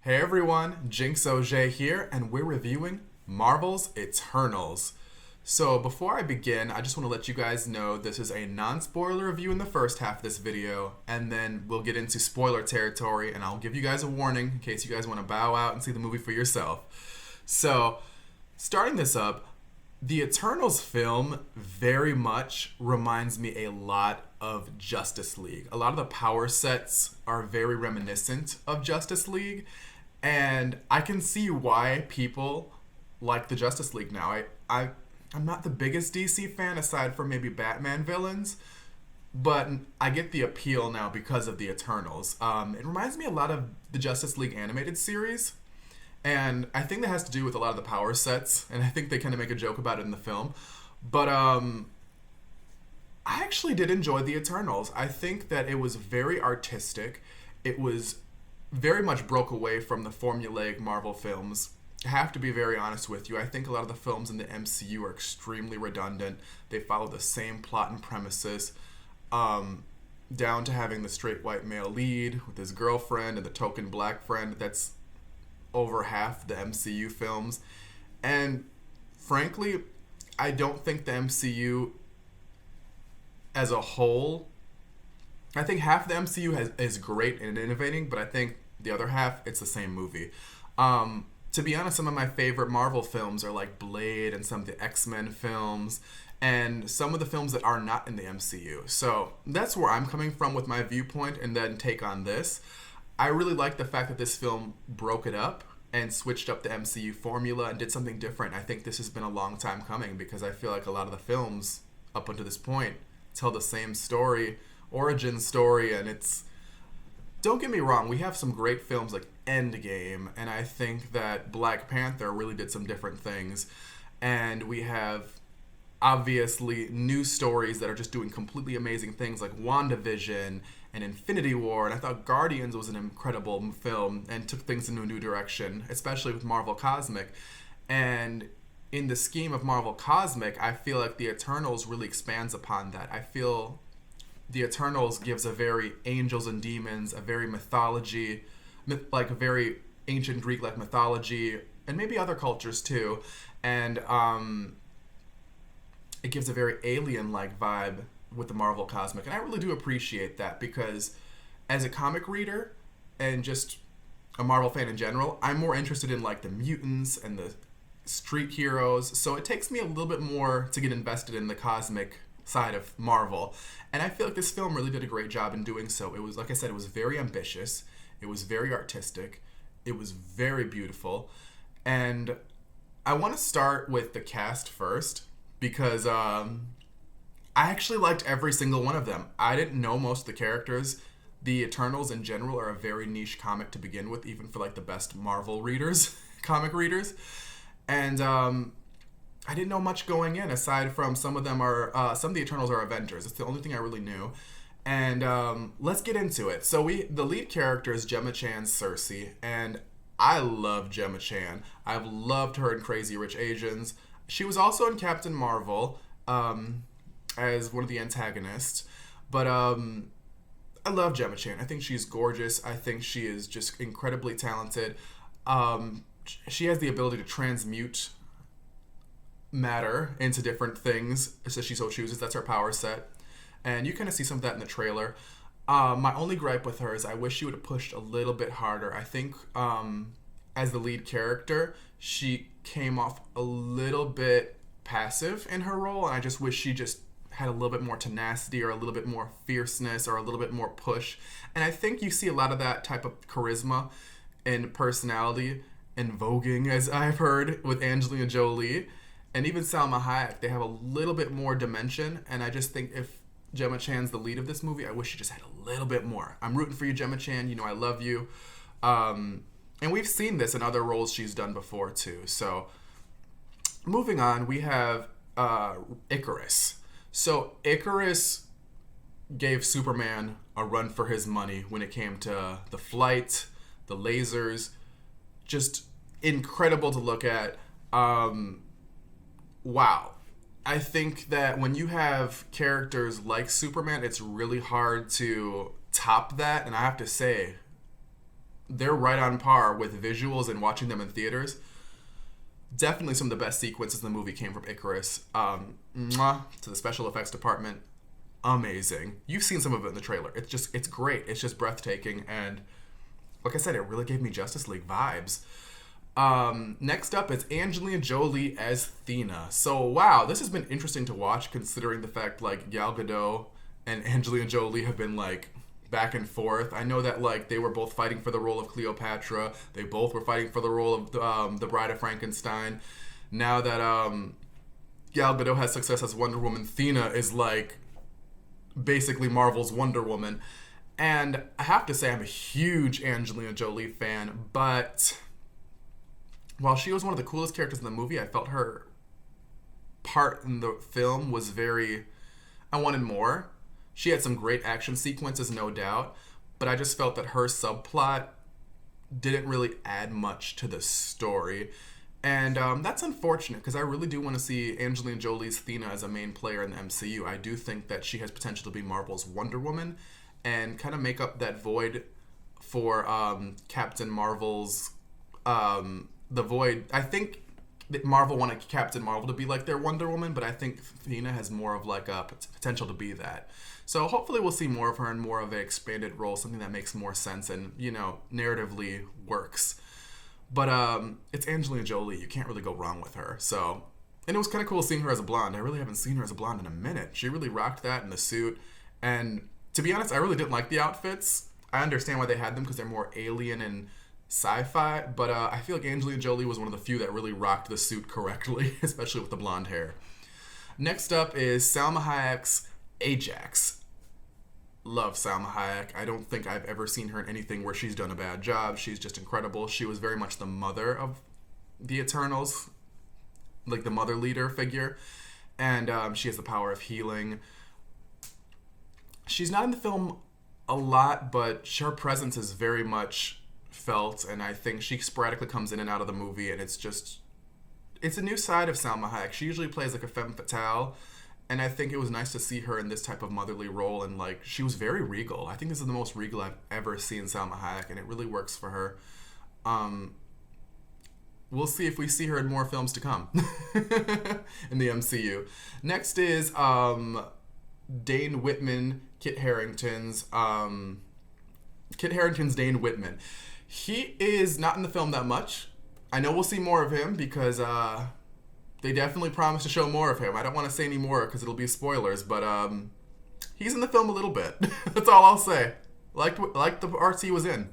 Hey everyone, Jinx OJ here, and we're reviewing Marvel's Eternals. So before I begin, I just want to let you guys know this is a non-spoiler review in the first half of this video, and then we'll get into spoiler territory, and I'll give you guys a warning in case you guys want to bow out and see the movie for yourself. So, starting this up, the Eternals film very much reminds me a lot of Justice League. A lot of the power sets are very reminiscent of Justice League, and I can see why people like the Justice League now. I'm not the biggest DC fan aside from maybe Batman villains, but I get the appeal now because of the Eternals. It reminds me a lot of the Justice League animated series, and I think that has to do with a lot of the power sets, and I think they kind of make a joke about it in the film. But I actually did enjoy the Eternals. I think that it was very artistic. It was very much broke away from the formulaic Marvel films. I have to be very honest with you. I think a lot of the films in the MCU are extremely redundant. They follow the same plot and premises, down to having the straight white male lead with his girlfriend and the token black friend. That's over half the MCU films. And frankly, I don't think the MCU as a whole, I think half the MCU is great and innovating, but I think the other half, it's the same movie. To be honest, some of my favorite Marvel films are like Blade and some of the X-Men films and some of the films that are not in the MCU. So that's where I'm coming from with my viewpoint and then take on this. I really like the fact that this film broke it up and switched up the MCU formula and did something different. I think this has been a long time coming because I feel like a lot of the films up until this point tell the same story, origin story, and it's... Don't get me wrong, we have some great films like Endgame, and I think that Black Panther really did some different things. And we have, obviously, new stories that are just doing completely amazing things like WandaVision and Infinity War, and I thought Guardians was an incredible film and took things in a new direction, especially with Marvel Cosmic. And in the scheme of Marvel Cosmic, I feel like the Eternals really expands upon that. I feel the Eternals gives a very angels and demons, a very mythology, like a very ancient Greek-like mythology, and maybe other cultures too. And it gives a very alien-like vibe with the Marvel Cosmic. And I really do appreciate that because as a comic reader and just a Marvel fan in general, I'm more interested in like the mutants and the street heroes. So it takes me a little bit more to get invested in the cosmic side of Marvel. And I feel like this film really did a great job in doing so. It was, like I said, it was very ambitious. It was very artistic. It was very beautiful. And I want to start with the cast first because I actually liked every single one of them. I didn't know most of the characters. The Eternals in general are a very niche comic to begin with, even for like the best Marvel readers, comic readers. And I didn't know much going in, aside from some of them are, some of the Eternals are Avengers. It's the only thing I really knew. And let's get into it. So the lead character is Gemma Chan's Cersei, and I love Gemma Chan. I've loved her in Crazy Rich Asians. She was also in Captain Marvel as one of the antagonists. But I love Gemma Chan. I think she's gorgeous. I think she is just incredibly talented. She has the ability to transmute matter into different things, so she so chooses. That's her power set, and you kind of see some of that in the trailer. My only gripe with her is I wish she would have pushed a little bit harder. I think as the lead character, she came off a little bit passive in her role, and I just wish she just had a little bit more tenacity or a little bit more fierceness or a little bit more push. And I think you see a lot of that type of charisma and personality and voguing, as I've heard, with Angelina Jolie. And even Salma Hayek, they have a little bit more dimension. And I just think if Gemma Chan's the lead of this movie, I wish she just had a little bit more. I'm rooting for you, Gemma Chan. You know I love you. And we've seen this in other roles she's done before, too. So moving on, we have Icarus. So Icarus gave Superman a run for his money when it came to the flight, the lasers. Just incredible to look at. Wow. I think that when you have characters like Superman, it's really hard to top that. And I have to say, they're right on par with visuals and watching them in theaters. Definitely some of the best sequences in the movie came from Icarus. To the special effects department, amazing. You've seen some of it in the trailer. It's great. It's just breathtaking. And like I said, it really gave me Justice League vibes. Next up is Angelina Jolie as Thena. So wow, this has been interesting to watch considering the fact like Gal Gadot and Angelina Jolie have been like back and forth. I know that like they were both fighting for the role of Cleopatra. They both were fighting for the role of the Bride of Frankenstein. Now that Gal Gadot has success as Wonder Woman, Thena is like basically Marvel's Wonder Woman. And I have to say I'm a huge Angelina Jolie fan, but while she was one of the coolest characters in the movie, I felt her part in the film was I wanted more. She had some great action sequences, no doubt, but I just felt that her subplot didn't really add much to the story. And that's unfortunate because I really do want to see Angelina Jolie's Thena as a main player in the MCU. I do think that she has potential to be Marvel's Wonder Woman and kind of make up that void for Captain Marvel's the void. I think that Marvel wanted Captain Marvel to be like their Wonder Woman, but I think Thena has more of like a potential to be that. So hopefully we'll see more of her in more of an expanded role, something that makes more sense and, you know, narratively works. But it's Angelina Jolie. You can't really go wrong with her. So, and it was kind of cool seeing her as a blonde. I really haven't seen her as a blonde in a minute. She really rocked that in the suit. And to be honest, I really didn't like the outfits. I understand why they had them because they're more alien and sci-fi, but I feel like Angelina Jolie was one of the few that really rocked the suit correctly, especially with the blonde hair. Next up is Salma Hayek's Ajax. Love Salma Hayek. I don't think I've ever seen her in anything where she's done a bad job. She's just incredible. She was very much the mother of the Eternals, like the mother leader figure, and she has the power of healing. She's not in the film a lot, but her presence is very much felt, and I think she sporadically comes in and out of the movie, and it's a new side of Salma Hayek. She usually plays like a femme fatale, and I think it was nice to see her in this type of motherly role, and like she was very regal. I think this is the most regal I've ever seen Salma Hayek, and it really works for her. We'll see if we see her in more films to come in the MCU. Next is Dane Whitman, Kit Harington's Dane Whitman. He is not in the film that much. I know we'll see more of him because they definitely promised to show more of him. I don't want to say any more because it'll be spoilers, but he's in the film a little bit. That's all I'll say. Like the parts he was in.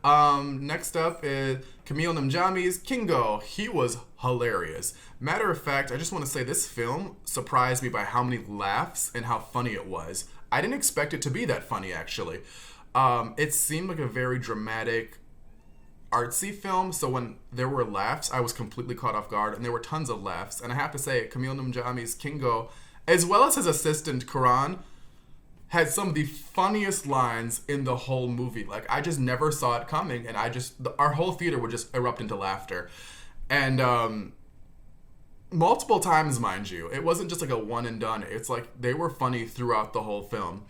Next up is Camille Namjami's Kingo. He was hilarious. Matter of fact, I just want to say this film surprised me by how many laughs and how funny it was. I didn't expect it to be that funny, actually. It seemed like a very dramatic, artsy film, so when there were laughs, I was completely caught off guard, and there were tons of laughs. And I have to say, Camille Namjami's Kingo, as well as his assistant, Karan, had some of the funniest lines in the whole movie. Like, I just never saw it coming, and our whole theater would just erupt into laughter. And, multiple times, mind you. It wasn't just like a one and done. It's like they were funny throughout the whole film.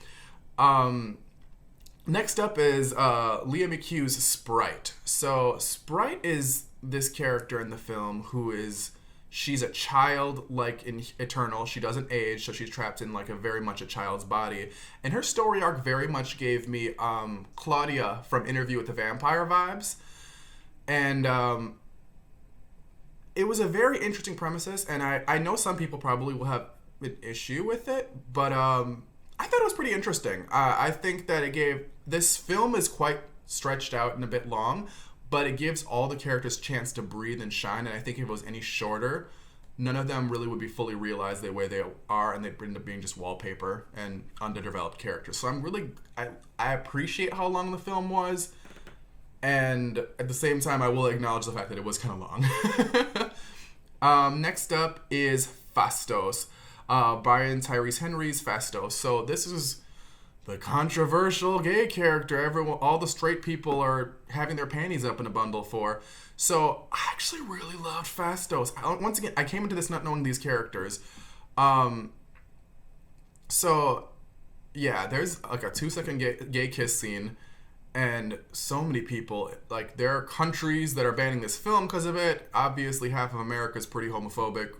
Next up is Leah Mchugh's Sprite. So Sprite is this character in the film she's a child, like in Eternal. She doesn't age, so she's trapped in like very much a child's body. And her story arc very much gave me Claudia from Interview with the Vampire vibes. And it was a very interesting premises, and I know some people probably will have an issue with it, but I thought it was pretty interesting. I think that this film is quite stretched out and a bit long, but it gives all the characters a chance to breathe and shine, and I think if it was any shorter, none of them really would be fully realized the way they are, and they'd end up being just wallpaper and underdeveloped characters. So I appreciate how long the film was, and at the same time, I will acknowledge the fact that it was kind of long. Next up is Fastos. Brian Tyrese Henry's Fastos. So this is the controversial gay character all the straight people are having their panties up in a bundle for. So I actually really loved Fastos. Once again, I came into this not knowing these characters. So yeah, there's like a 2-second gay kiss scene, And so many people, like, there are countries that are banning this film because of it. Obviously, half of America is pretty homophobic.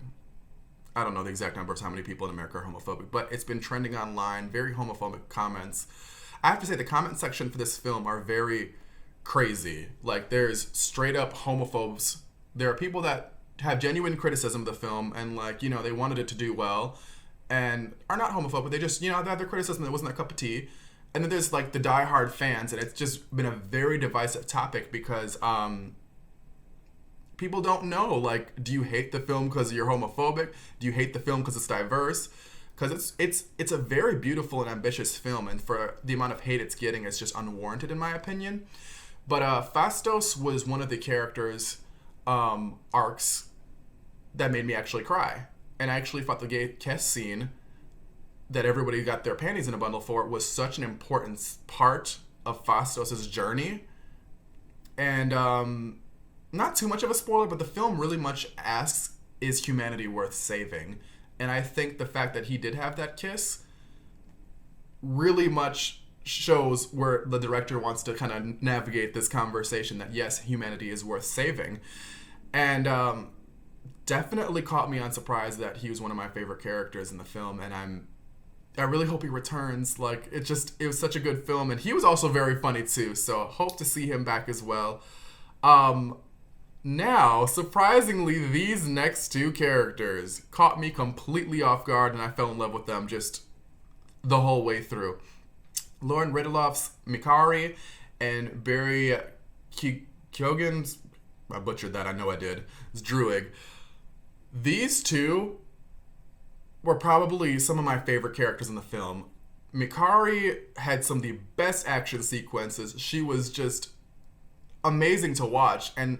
I don't know the exact numbers how many people in America are homophobic, but it's been trending online, very homophobic comments. I have to say the comment section for this film are very crazy. Like, there's straight up homophobes. There are people that have genuine criticism of the film and, like, you know, they wanted it to do well and are not homophobic. They just, you know, they had their criticism that wasn't their cup of tea. And then there's, like, the diehard fans, and it's just been a very divisive topic because people don't know, like, do you hate the film because you're homophobic? Do you hate the film because it's diverse? Because it's a very beautiful and ambitious film, and for the amount of hate it's getting, it's just unwarranted in my opinion. But Fastos was one of the characters' arcs that made me actually cry. And I actually thought the gay kiss scene that everybody got their panties in a bundle for was such an important part of Fastos' journey. And not too much of a spoiler, but the film really much asks, is humanity worth saving? And I think the fact that he did have that kiss really much shows where the director wants to kind of navigate this conversation that, yes, humanity is worth saving. And definitely caught me on surprise that he was one of my favorite characters in the film. And I really hope he returns. Like, it was such a good film. And he was also very funny too. So hope to see him back as well. Now, surprisingly, these next two characters caught me completely off guard, and I fell in love with them just the whole way through. Lauren Ridloff's Mikari and Barry Keoghan's, I butchered that, I know I did, it's Druig. These two were probably some of my favorite characters in the film. Mikari had some of the best action sequences. She was just amazing to watch, and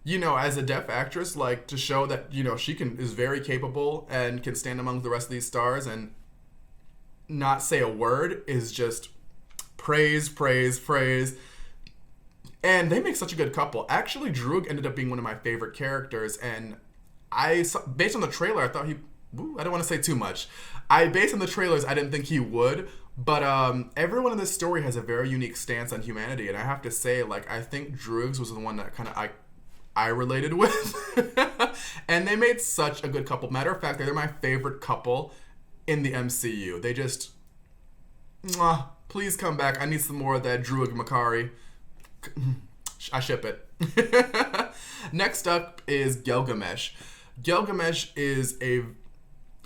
you know, as a deaf actress, like, to show that, you know, she is very capable and can stand among the rest of these stars and not say a word is just praise, praise, praise. And they make such a good couple. Actually, Druig ended up being one of my favorite characters, and based on the trailer, I thought I don't want to say too much. Based on the trailers, I didn't think he would, but everyone in this story has a very unique stance on humanity, and I have to say, like, I think Druig's was the one that kind of I related with. And they made such a good couple. Matter of fact, they're my favorite couple in the MCU. They just, please come back. I need some more of that Druig Mikari. I ship it. Next up is Gilgamesh. Gilgamesh is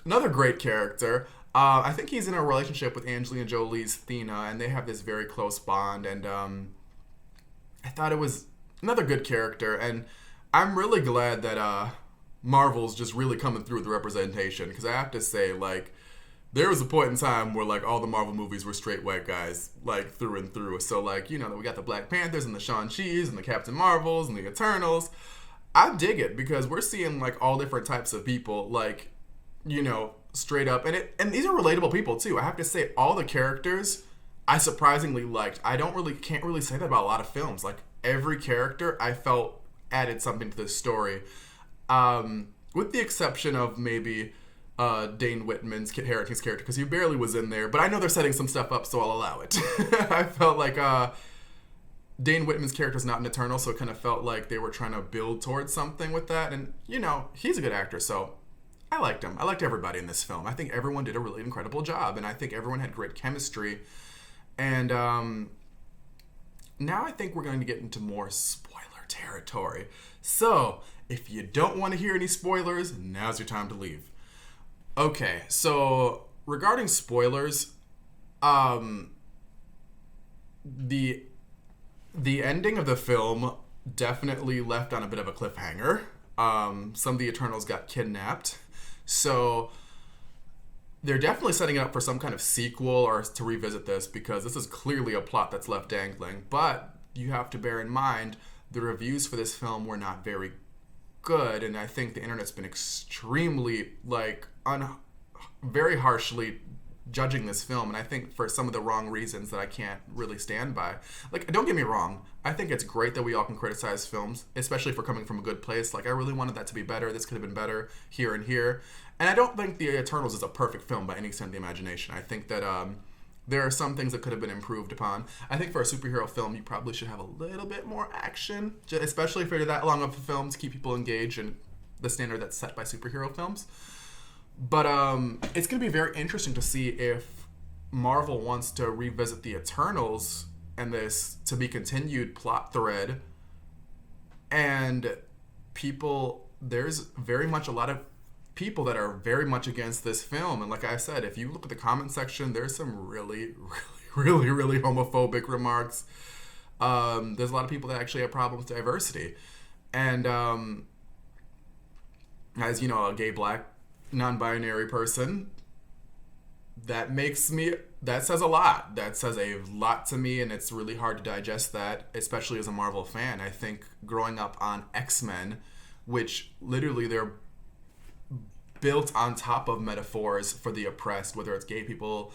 another great character. I think he's in a relationship with Angelina Jolie's Thena, and they have this very close bond. And I thought it was another good character, and I'm really glad that Marvel's just really coming through with the representation, because I have to say, like, there was a point in time where, like, all the Marvel movies were straight white guys, like, through and through. So, like, you know, we got the Black Panthers and the Shang-Chi's and the Captain Marvels and the Eternals. I dig it because we're seeing, like, all different types of people, like, you know, straight up. And these are relatable people too. I have to say, all the characters I surprisingly liked. Can't really say that about a lot of films. Like, every character I felt added something to this story, with the exception of maybe Dane Whitman's Harrington's character, because he barely was in there, but I know they're setting some stuff up, so I'll allow it. I felt like Dane Whitman's character is not an Eternal, so it kind of felt like they were trying to build towards something with that, and, you know, he's a good actor, so I liked him. I liked everybody in this film. I think everyone did a really incredible job, and I think everyone had great chemistry. And now I think we're going to get into more spoiler territory. So, if you don't want to hear any spoilers, now's your time to leave. Okay, so regarding spoilers, the ending of the film definitely left on a bit of a cliffhanger. Some of the Eternals got kidnapped. So they're definitely setting it up for some kind of sequel or to revisit this, because this is clearly a plot that's left dangling. But you have to bear in mind, the reviews for this film were not very good, and I think the internet's been extremely, like, very harshly judging this film, and I think for some of the wrong reasons that I can't really stand by. Like, don't get me wrong, I think it's great that we all can criticize films, especially for coming from a good place. Like, I really wanted that to be better. This could have been better here. And I don't think The Eternals is a perfect film by any extent of the imagination. I think that there are some things that could have been improved upon. I think for a superhero film, you probably should have a little bit more action, especially if you're that long of a film, to keep people engaged and the standard that's set by superhero films. But it's going to be very interesting to see if Marvel wants to revisit the Eternals and this to be continued plot thread. And there's very much a lot of people that are very much against this film. And like I said, if you look at the comment section, there's some really, really, really homophobic remarks. There's a lot of people that actually have problems with diversity. And as you know, a gay, black, non-binary person, that says a lot. That says a lot to me, and it's really hard to digest that, especially as a Marvel fan. I think growing up on X-Men, which literally they're built on top of metaphors for the oppressed, whether it's gay people,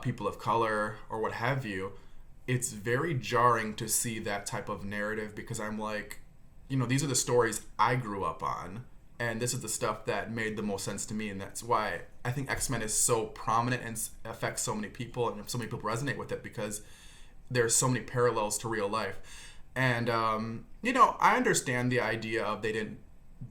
people of color, or what have you, it's very jarring to see that type of narrative, because I'm like, these are the stories I grew up on. And this is the stuff that made the most sense to me, and that's why I think X-Men is so prominent and affects so many people, and so many people resonate with it, because there's so many parallels to real life. And, I understand the idea of they didn't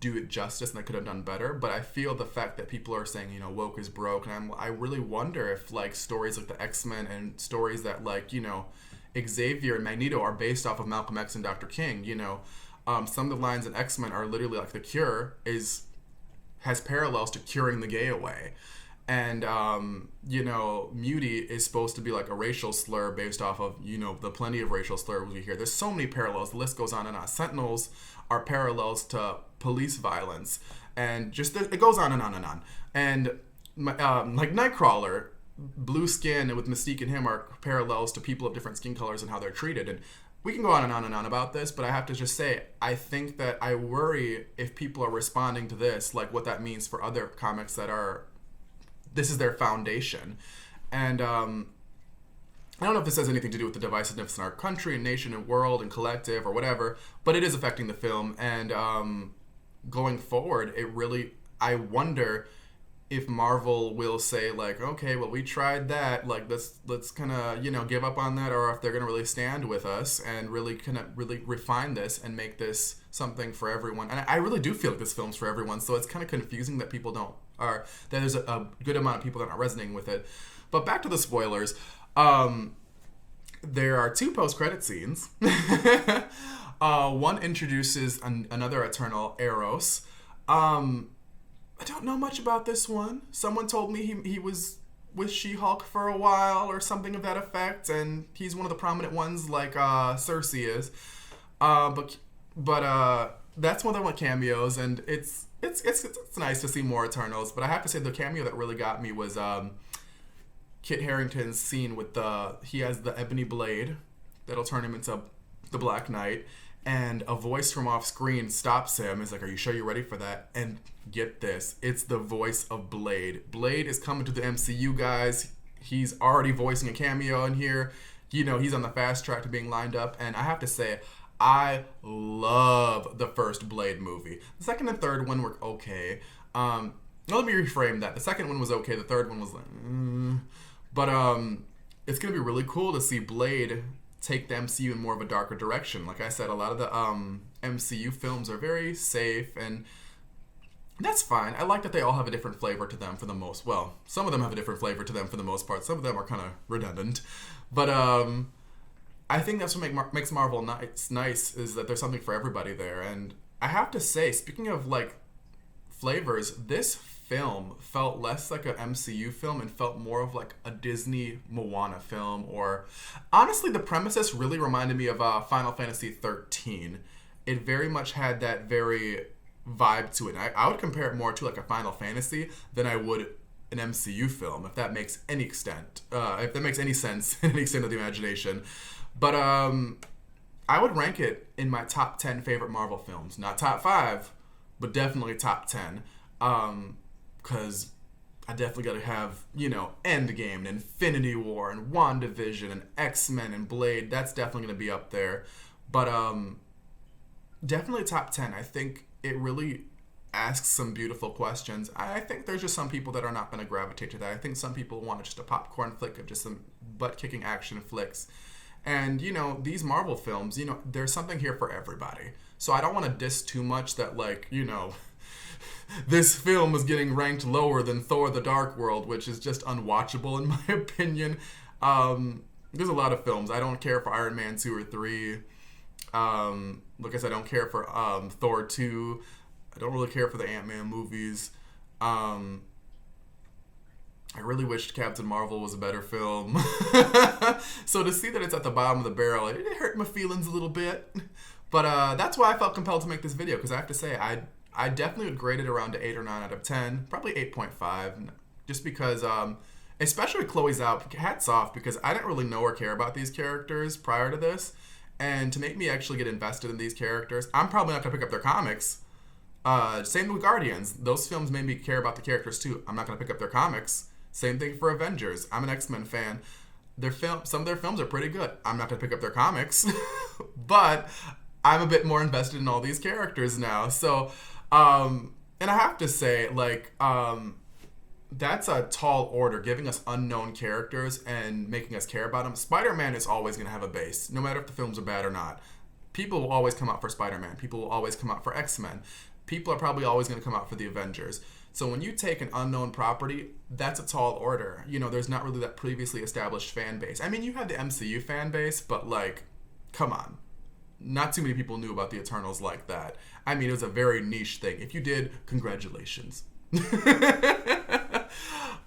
do it justice and they could have done better, but I feel the fact that people are saying, woke is broke, and I really wonder if, like, stories like the X-Men and stories that, like, Xavier and Magneto are based off of Malcolm X and Dr. King, some of the lines in X-Men are literally like the cure has parallels to curing the gay away. And, muty is supposed to be like a racial slur based off of, the plenty of racial slurs we hear. There's so many parallels. The list goes on and on. Sentinels are parallels to police violence. And just, it goes on and on and on. And, like Nightcrawler, blue skin with Mystique and him are parallels to people of different skin colors and how they're treated. And we can go on and on and on about this, but I have to just say, I think that I worry if people are responding to this, like what that means for other comics this is their foundation. And I don't know if this has anything to do with the divisiveness in our country and nation and world and collective or whatever, but it is affecting the film. And going forward, I wonder if Marvel will say, like, okay, well, we tried that, like, let's kind of, give up on that, or if they're going to really stand with us and really kind of really refine this and make this something for everyone. And I really do feel like this film's for everyone, so it's kind of confusing that that there's a good amount of people that aren't resonating with it. But back to the spoilers. There are 2 post-credit scenes. One introduces another Eternal, Eros. I don't know much about this one. Someone told me he was with She-Hulk for a while or something of that effect, and he's one of the prominent ones, like Cersei is. But that's one of the cameos, and it's nice to see more Eternals. But I have to say, the cameo that really got me was Kit Harington's scene with he has the ebony blade that'll turn him into the Black Knight. And a voice from off screen stops him. It's like, are you sure you're ready for that? And get this, it's the voice of Blade. Blade is coming to the MCU, guys. He's already voicing a cameo in here. He's on the fast track to being lined up. And I have to say, I love the first Blade movie. The second and third one were okay. Let me reframe that. The second one was okay. The third one was like, But it's going to be really cool to see Blade take the MCU in more of a darker direction. Like I said, a lot of the MCU films are very safe, and that's fine. I like that they all have a different flavor to them for the most. Well, some of them have a different flavor to them for the most part. Some of them are kind of redundant. But I think that's what makes Marvel nice is that there's something for everybody there. And I have to say, speaking of like flavors, this film felt less like an MCU film and felt more of like a Disney Moana film, or honestly the premises really reminded me of Final Fantasy 13. It very much had that very vibe to it. I would compare it more to like a Final Fantasy than I would an MCU film, if that makes any extent, if that makes any sense in any extent of the imagination. But I would rank it in my top 10 favorite Marvel films. Not top 5, but definitely top 10. Because I definitely got to have, Endgame and Infinity War and WandaVision and X-Men and Blade. That's definitely going to be up there. But definitely top 10. I think it really asks some beautiful questions. I think there's just some people that are not going to gravitate to that. I think some people want just a popcorn flick of just some butt-kicking action flicks. And, you know, these Marvel films, you know, there's something here for everybody. So I don't want to diss too much that, like, you know, this film is getting ranked lower than Thor the Dark World, which is just unwatchable in my opinion. There's a lot of films. I don't care for Iron Man 2 or 3. Like I said, I don't care for Thor 2. I don't really care for the Ant-Man movies. I really wished Captain Marvel was a better film. So to see that it's at the bottom of the barrel, it hurt my feelings a little bit. But that's why I felt compelled to make this video, because I have to say, I definitely would grade it around an 8 or 9 out of 10. Probably 8.5, just because, especially Chloe Zhao, hats off, because I didn't really know or care about these characters prior to this. And to make me actually get invested in these characters, I'm probably not going to pick up their comics. Same with Guardians. Those films made me care about the characters too. I'm not going to pick up their comics. Same thing for Avengers. I'm an X-Men fan. Some of their films are pretty good. I'm not going to pick up their comics. But I'm a bit more invested in all these characters now. So, and I have to say, like, that's a tall order, giving us unknown characters and making us care about them. Spider-Man is always going to have a base, no matter if the films are bad or not. People will always come out for Spider-Man. People will always come out for X-Men. People are probably always going to come out for the Avengers. So when you take an unknown property, that's a tall order. You know, there's not really that previously established fan base. I mean, you have the MCU fan base, but, like, come on. Not too many people knew about the Eternals like that. I mean, it was a very niche thing. If you did, congratulations.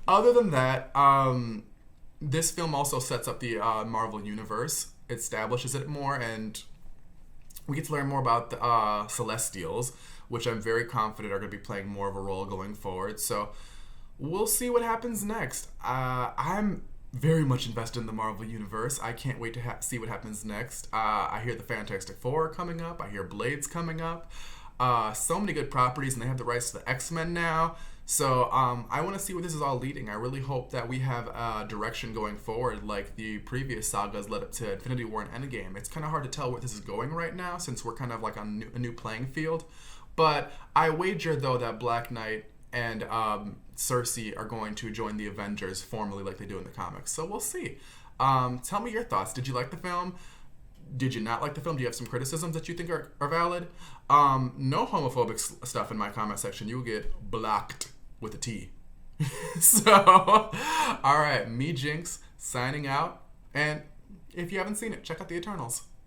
Other than that, this film also sets up the Marvel Universe, establishes it more, and we get to learn more about the Celestials, which I'm very confident are going to be playing more of a role going forward. So we'll see what happens next. I'm very much invested in the Marvel Universe. I can't wait to see what happens next. I hear the Fantastic Four are coming up. I hear Blade's coming up. So many good properties, and they have the rights to the X-Men now. So I want to see where this is all leading. I really hope that we have a direction going forward like the previous sagas led up to Infinity War and Endgame. It's kind of hard to tell where this is going right now since we're kind of like on a new playing field. But I wager, though, that Black Knight and Cersei are going to join the Avengers formally like they do in the comics. So we'll see. Tell me your thoughts. Did you like the film? Did you not like the film? Do you have some criticisms that you think are valid? No homophobic stuff in my comment section. You will get blocked with a T. So, all right, me Jinx signing out. And if you haven't seen it, check out the Eternals.